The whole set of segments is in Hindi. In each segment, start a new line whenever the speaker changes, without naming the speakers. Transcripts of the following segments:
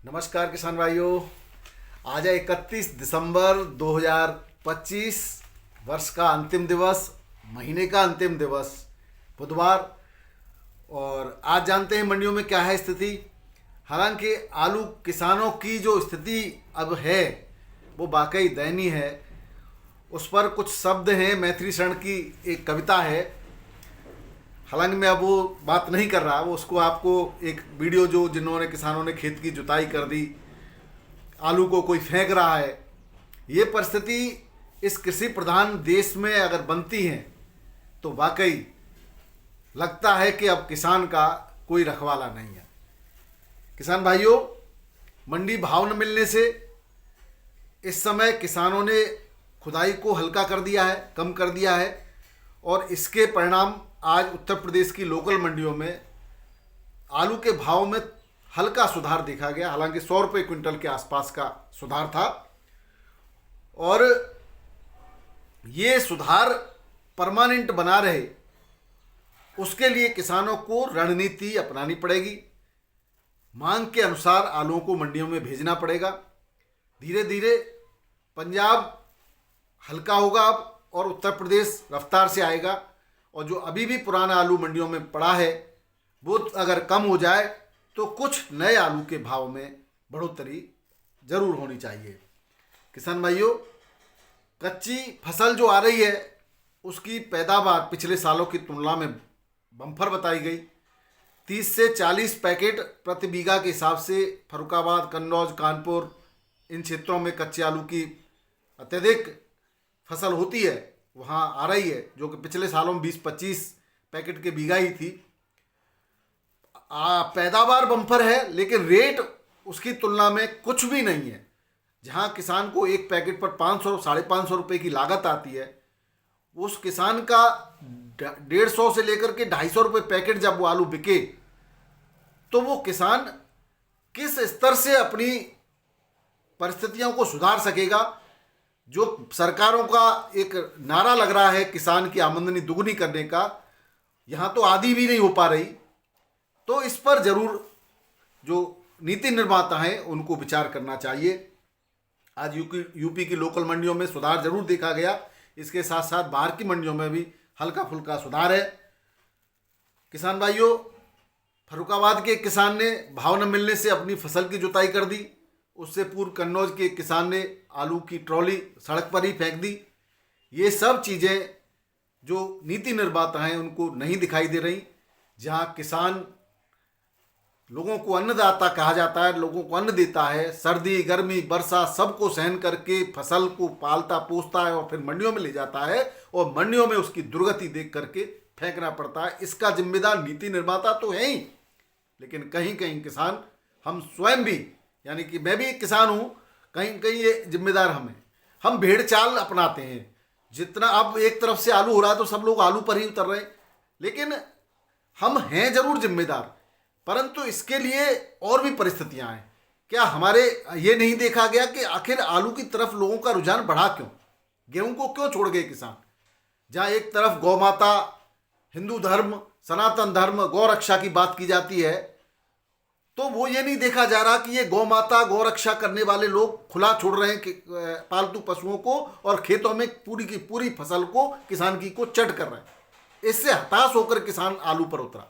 नमस्कार किसान भाइयों। आज है 31 दिसंबर 2025, वर्ष का अंतिम दिवस, महीने का अंतिम दिवस, बुधवार। और आज जानते हैं मंडियों में क्या है स्थिति। हालांकि आलू किसानों की जो स्थिति अब है वो वाकई दयनीय है। उस पर कुछ शब्द हैं, मैथिली शरण की एक कविता है। हालांकि मैं अब वो बात नहीं कर रहा, वो उसको आपको एक वीडियो जो जिन्होंने किसानों ने खेत की जुताई कर दी, आलू को कोई फेंक रहा है। ये परिस्थिति इस कृषि प्रधान देश में अगर बनती है तो वाकई लगता है कि अब किसान का कोई रखवाला नहीं है। किसान भाइयों, मंडी भाव न मिलने से इस समय किसानों ने खुदाई को हल्का कर दिया है, कम कर दिया है, और इसके परिणाम आज उत्तर प्रदेश की लोकल मंडियों में आलू के भाव में हल्का सुधार देखा गया। हालांकि 100 रुपये क्विंटल के आसपास का सुधार था, और ये सुधार परमानेंट बना रहे उसके लिए किसानों को रणनीति अपनानी पड़ेगी। मांग के अनुसार आलूओं को मंडियों में भेजना पड़ेगा। धीरे धीरे पंजाब हल्का होगा अब, और उत्तर प्रदेश रफ्तार से आएगा। और जो अभी भी पुराना आलू मंडियों में पड़ा है वो अगर कम हो जाए तो कुछ नए आलू के भाव में बढ़ोतरी जरूर होनी चाहिए। किसान भाइयों, कच्ची फसल जो आ रही है उसकी पैदावार पिछले सालों की तुलना में बम्पर बताई गई। 30 से 40 पैकेट प्रति बीघा के हिसाब से फर्रुखाबाद, कन्नौज, कानपुर, इन क्षेत्रों में कच्चे आलू की अत्यधिक फसल होती है, वहाँ आ रही है, जो कि पिछले सालों में 20-25 पैकेट के बीघा ही थी। पैदावार बम्पर है, लेकिन रेट उसकी तुलना में कुछ भी नहीं है। जहाँ किसान को एक पैकेट पर 500-550 रुपये की लागत आती है, उस किसान का 150 से लेकर के 250 रुपये पैकेट जब वो आलू बिके तो वो किसान किस स्तर से अपनी परिस्थितियों को सुधार सकेगा। जो सरकारों का एक नारा लग रहा है किसान की आमदनी दुगनी करने का, यहाँ तो आधी भी नहीं हो पा रही। तो इस पर जरूर जो नीति निर्माता हैं उनको विचार करना चाहिए। आज यूपी की लोकल मंडियों में सुधार जरूर देखा गया। इसके साथ साथ बाहर की मंडियों में भी हल्का फुल्का सुधार है। किसान भाइयों, फर्रुखाबाद के किसान ने भाव न मिलने से अपनी फसल की जुताई कर दी। उससे पूर्व कन्नौज के किसान ने आलू की ट्रॉली सड़क पर ही फेंक दी। ये सब चीज़ें जो नीति निर्माता हैं उनको नहीं दिखाई दे रही। जहाँ किसान लोगों को अन्नदाता कहा जाता है, लोगों को अन्न देता है, सर्दी गर्मी वर्षा सबको सहन करके फसल को पालता पोसता है और फिर मंडियों में ले जाता है, और मंडियों में उसकी दुर्गति देख करके फेंकना पड़ता है। इसका जिम्मेदार नीति निर्माता तो है ही, लेकिन कहीं कहीं किसान, हम स्वयं भी, यानी कि मैं भी एक किसान हूँ, कहीं कहीं ये जिम्मेदार हम भेड़ चाल अपनाते हैं। जितना अब एक तरफ से आलू हो रहा है तो सब लोग आलू पर ही उतर रहे हैं, लेकिन हम हैं जरूर जिम्मेदार, परंतु इसके लिए और भी परिस्थितियां हैं। क्या हमारे ये नहीं देखा गया कि आखिर आलू की तरफ लोगों का रुझान बढ़ा क्यों? गेहूं को क्यों छोड़ गए किसान? जहाँ एक तरफ गौ माता, हिंदू धर्म, सनातन धर्म, गौ रक्षा की बात की जाती है, तो वो ये नहीं देखा जा रहा कि ये गौ माता, गौ रक्षा करने वाले लोग खुला छोड़ रहे हैं पालतू पशुओं को, और खेतों में पूरी की पूरी फसल को, किसान की को चट कर रहे हैं। इससे हताश होकर किसान आलू पर उतरा,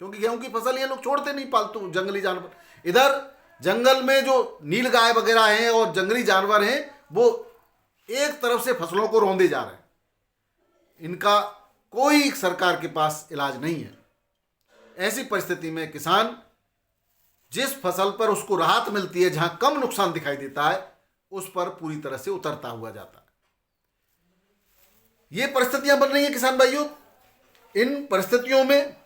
क्योंकि गेहूं की फसल ये लोग छोड़ते नहीं, पालतू जंगली जानवर। इधर जंगल में जो नील गाय वगैरह हैं और जंगली जानवर हैं, वो एक तरफ से फसलों को रौंदे जा रहे हैं। इनका कोई सरकार के पास इलाज नहीं है। ऐसी परिस्थिति में किसान जिस फसल पर उसको राहत मिलती है, जहां कम नुकसान दिखाई देता है, उस पर पूरी तरह से उतरता हुआ जाता है। ये परिस्थितियां बन रही हैं किसान भाइयों। इन परिस्थितियों में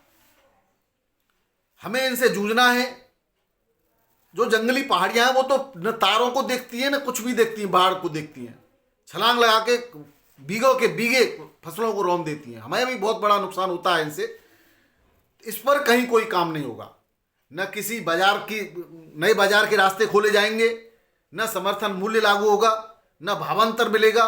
हमें इनसे जूझना है। जो जंगली पहाड़ियां हैं वो तो न तारों को देखती है, न कुछ भी देखती हैं, बाढ़ को देखती हैं, छलांग लगा के बीघों के बीघे फसलों को रौंद देती हैं। हमें भी बहुत बड़ा नुकसान होता है इनसे। इस पर कहीं कोई काम नहीं होगा। न किसी बाजार की नए बाजार के रास्ते खोले जाएंगे, न समर्थन मूल्य लागू होगा, न भावांतर मिलेगा।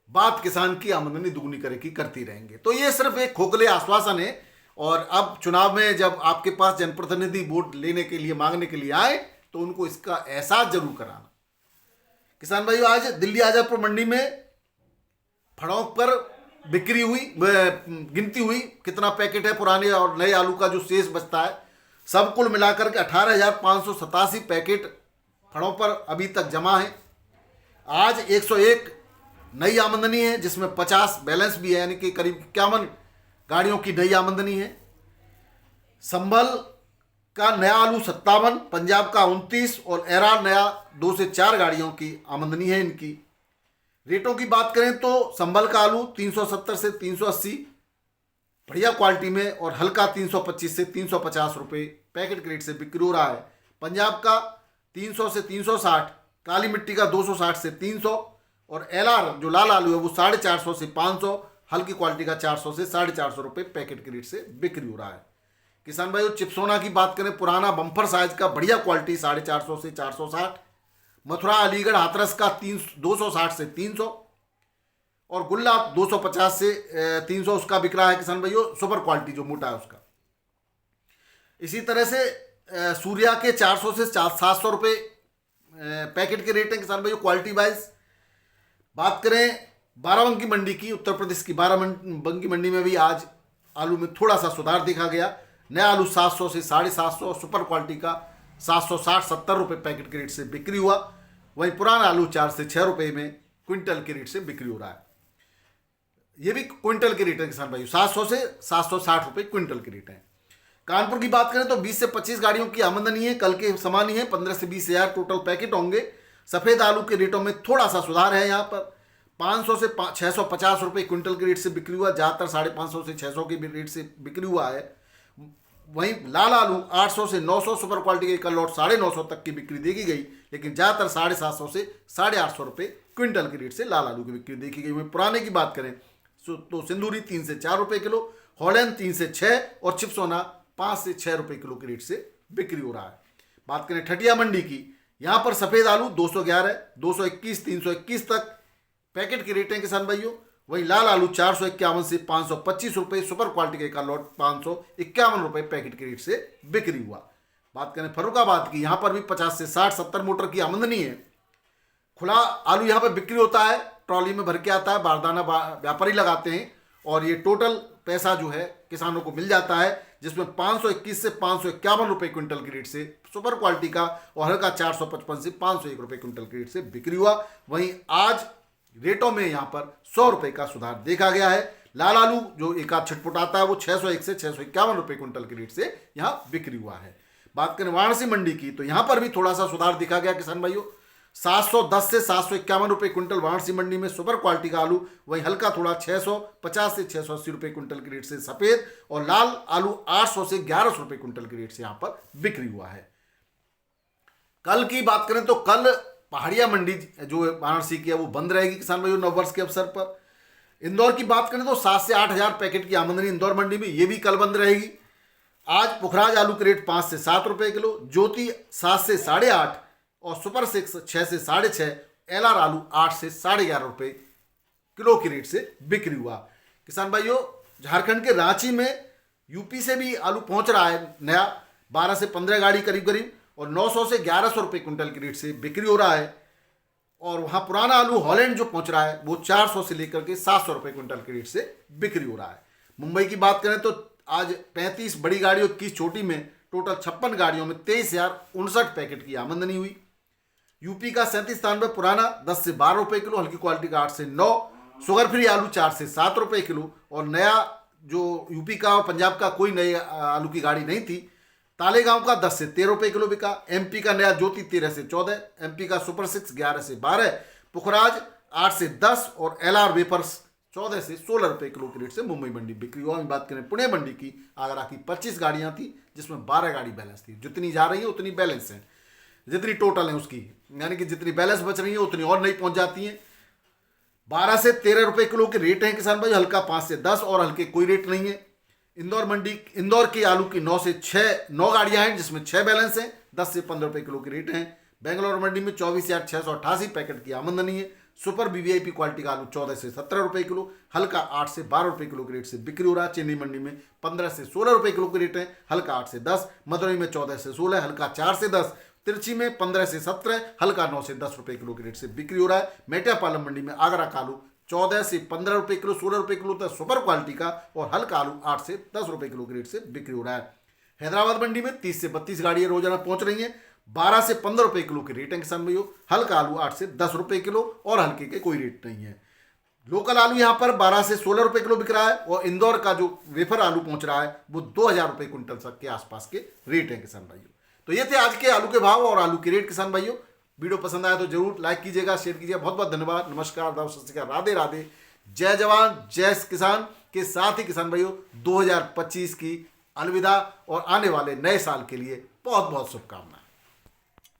बात किसान की आमदनी दुगनी करे की करती रहेंगे। तो ये सिर्फ एक खोखले आश्वासन है। और अब चुनाव में जब आपके पास जनप्रतिनिधि वोट लेने के लिए, मांगने के लिए आए, तो उनको इसका एहसास जरूर कराना। किसान भाइयों, आज दिल्ली आजादपुर मंडी में फड़ों पर बिक्री हुई, गिनती हुई कितना पैकेट है पुराने और नए आलू का जो शेष बचता है, सब कुल मिलाकर के 18,587 पैकेट फड़ों पर अभी तक जमा है। आज 101 नई आमदनी है, जिसमें 50 बैलेंस भी है, यानी कि करीब 51 गाड़ियों की नई आमदनी है। संभल का नया आलू 57, पंजाब का 29 और एरार नया 2 से 4 गाड़ियों की आमदनी है इनकी। रेटों की बात करें तो संभल का आलू 370 से 380 बढ़िया क्वालिटी में, और हल्का 325 से 350 रुपये पैकेट के रेट से बिक्री हो रहा है। पंजाब का 300 से 360, काली मिट्टी का 260 से 300, और एलआर जो लाल आलू है वो 450 से 500, हल्की क्वालिटी का 400 से 450 रुपये पैकेट के रेट से बिक्री हो रहा है। किसान भाइयों, चिप्सोना की बात करें, पुराना बम्पर साइज का बढ़िया क्वालिटी 450 से 460, मथुरा अलीगढ़ हाथरस का 260 से 300, और गुल्ला 250 से 300 उसका बिक रहा है किसान भाइयों, सुपर क्वालिटी जो मोटा है उसका। इसी तरह से सूर्या के 400 से 700 रुपये पैकेट के रेट हैं किसान भाइयों क्वालिटी वाइज। बात करें बाराबंकी मंडी की, उत्तर प्रदेश की बाराबंकी मंडी में भी आज आलू में थोड़ा सा सुधार देखा गया। नया आलू 700 से 750 और सुपर क्वालिटी का 760-70 रुपये पैकेट के रेट से बिक्री हुआ। वहीं पुराना आलू 4 से 6 रुपये में क्विंटल के रेट से बिक्री हो रहा है। ये भी क्विंटल के रेट है किसान भाई, 700 से 760 रुपये क्विंटल के रेट है। कानपुर की बात करें तो 20 से 25 गाड़ियों की आमदनी है, कल के समान ही है। 15 से 20 हज़ार टोटल पैकेट होंगे। सफ़ेद आलू के रेटों में थोड़ा सा सुधार है। यहाँ पर 500 से 650 रुपये क्विंटल के रेट से बिक्री हुआ, ज़्यादातर 550 से 600 के रेट से बिक्री हुआ है। वहीं लाल आलू 800 से 900 सुपर क्वालिटी के कल लॉट 950 तक की बिक्री देखी गई, लेकिन ज़्यादातर 750 से 850 रुपये क्विंटल के रेट से लाल आलू की बिक्री देखी गई। वहीं पुराने की बात करें तो सिंदूरी 3 से 4 रुपये किलो, हॉलैंड 3 से 6 और चिप्सोना 5 से 6 रुपये किलो के रेट से बिक्री हो रहा है। बात करें ठटिया मंडी की, यहाँ पर सफ़ेद आलू 211, 221, 321 तक पैकेट के रेट हैं किसान भाइयों। वहीं लाल आलू 451 से 525 रुपये, सुपर क्वालिटी का लॉट 551 रुपये पैकेट के रेट से बिक्री हुआ। बात करें फर्रुखाबाद की, यहाँ पर भी 50 से 60-70 मोटर की आमदनी है। खुला आलू यहाँ पर बिक्री होता है, ट्रॉली में भर के आता है, बारदाना व्यापारी लगाते हैं, और ये टोटल पैसा जो है किसानों को मिल जाता है, जिसमें 521 से 551 रुपये क्विंटल के रेट से सुपर क्वालिटी का और हल्का 455 से 501 रुपये क्विंटल के रेट से बिक्री हुआ। वहीं आज रेटों में यहाँ पर 100 रुपये का सुधार देखा गया है। लाल आलू जो एक आध छिटपुट आता है वो 601 से 651 रुपये क्विंटल के रेट से यहाँ बिक्री हुआ है। बात करें वाराणसी मंडी की, तो यहाँ पर भी थोड़ा सा सुधार देखा गया किसान भाइयों। 710 से 751 रुपये क्विंटल वाराणसी मंडी में सुपर क्वालिटी का आलू, वहीं हल्का थोड़ा 650 से 680 रुपये क्विंटल के रेट से सफ़ेद, और लाल आलू 800 से 1100 रुपये क्विंटल के रेट से यहाँ पर बिक्री हुआ है। कल की बात करें तो कल पहाड़िया मंडी जो वाराणसी की है वो बंद रहेगी किसान भाइयों नववर्ष के अवसर पर। इंदौर की बात करें तो 7 से 8 हज़ार पैकेट की आमदनी इंदौर मंडी में, ये भी कल बंद रहेगी। आज पुखराज आलू के रेट 5 से 7 रुपये किलो, ज्योति 7 से 8.5 और सुपर 6 6 से 6.5, एलआर आलू 8 से 11.5 रुपये किलो के रेट से बिक्री हुआ। किसान भाइयों, झारखंड के रांची में यूपी से भी आलू पहुंच रहा है नया, 12 से 15 गाड़ी करीब करीब, और 900 से 1100 रुपये क्विंटल के रेट से बिक्री हो रहा है। और वहाँ पुराना आलू हॉलैंड जो पहुँच रहा है वो 400 से लेकर के 700 रुपये क्विंटल के रेट से बिक्री हो रहा है। मुंबई की बात करें तो आज 35 बड़ी गाड़ियों 21 छोटी में टोटल 56 गाड़ियों में 23,059 पैकेट की आमदनी हुई। यूपी का 37 स्थान पर पुराना 10 से 12 रुपये किलो, हल्की क्वालिटी का 8 से 9, शुगर फ्री आलू 4 से 7 रुपये किलो, और नया जो यूपी का और पंजाब का कोई नई आलू की गाड़ी नहीं थी। तालेगांव का 10 से 13 रुपये किलो बिका। एमपी का नया ज्योति 13 से 14, एमपी का सुपर 6 11 से 12, पुखराज 8 से 10 और एलआर वेपर्स 14 से 16 रुपये किलो के रेट से मुंबई मंडी बिक्री हुआ। हम बात करें पुणे मंडी की, आगरा की 25 गाड़ियाँ थी जिसमें 12 गाड़ी बैलेंस थी। जितनी जा रही है उतनी बैलेंस है, जितनी टोटल है उसकी, यानी कि जितनी बैलेंस बच रही है उतनी और नहीं पहुँच जाती हैं। 12 से 13 रुपये किलो के रेट हैं किसान भाई, हल्का 5 से 10 और हल्के कोई रेट नहीं है। इंदौर के आलू की 9 गाड़ियां हैं जिसमें 6 बैलेंस हैं, 10 से 15 रुपये किलो के रेट हैं। बेंगलोर मंडी में 24,688 पैकेट की आमदनी है। सुपर वीवीआईपी क्वालिटी का आलू 14 से 17 रुपये किलो, हल्का 8 से 12 रुपये किलो के रेट से बिक्री हो रहा है। चेन्नई मंडी में 15 से 16 रुपये किलो के रेट है, हल्का 8 से 10। मदुरई में 14 से 16, हल्का 4 से 10। तिरछी में 15 से 17, हल्का 9 से 10 रुपए किलो के रेट से बिक्री हो रहा है। मेटियापालम मंडी में आगरा का आलू 14 से 15 रुपए किलो, 16 रुपए किलो तक सुपर क्वालिटी का, और हल्का आलू 8 से 10 रुपए किलो के रेट से बिक्री हो रहा है। हैदराबाद मंडी में 30 से 32 गाड़ियां रोजाना पहुंच रही हैं। 12 से 15 रुपए किलो के रेट है किसान भाइयों। हल्का आलू 8 से 10 रुपए किलो, और हल्के के कोई रेट नहीं है। लोकल आलू यहाँ पर 12 से 16 रुपए किलो बिक रहा है, और इंदौर का जो वेफर आलू पहुंच रहा है वो 2000 रुपए क्विंटल तक के आसपास के रेट है किसान भाइयों। तो ये थे आज के आलू के भाव और आलू के रेट किसान भाइयों। वीडियो पसंद आया तो जरूर लाइक कीजिएगा, शेयर कीजिएगा। बहुत बहुत धन्यवाद। नमस्कार, आदाब, सत श्री अकाल, राधे राधे, जय जवान जय किसान। के साथ ही किसान भाइयों 2025 की अलविदा और आने वाले नए साल के लिए बहुत बहुत शुभकामनाएं।